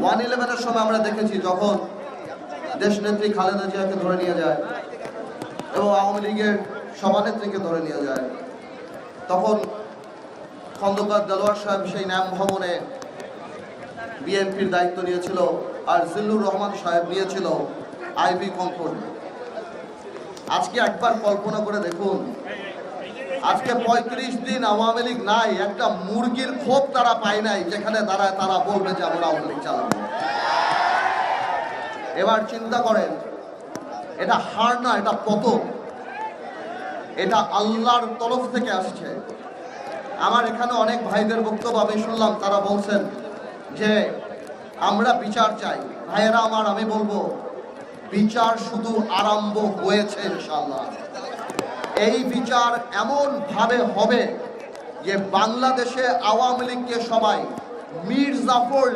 1/11-এর সময় আমরা দেখেছি যখন দেশনেত্রী খালেদা জিয়াকে ধরে নিয়ে যায় এবং আওয়ামী লীগের সভানেত্রীকে ধরে নিয়ে যায়, তখন খন্দকার দেলোয়ার সাহেব সেই ন্যাম ভবনে বিএনপির দায়িত্ব নিয়েছিল, আর জিল্লুর রহমান সাহেব নিয়েছিল আইবি কন্ট্রোল। আজকে একবার কল্পনা করে দেখুন, আজকে 35 দিন আওয়ামী লীগ নাই, একটা মুরগির খোপ তারা পায় নাই যেখানে দাঁড়ায় তারা বলবে যে আমরা আওয়ামী লীগ চালাবো। এবার চিন্তা করেন, এটা হার না, এটা পতন, এটা আল্লাহর তরফ থেকে আসছে। আমার এখানে অনেক ভাইদের বক্তব্য আমি শুনলাম, তারা বলছেন যে আমরা বিচার চাই। ভাইয়েরা আমার, আমি বলবো বিচার শুধু আরম্ভ হয়েছে ইনশাআল্লাহ। এই বিচার এমন ভাবে হবে যে বাংলাদেশে আওয়ামী লীগকে সবাই মীর জাফর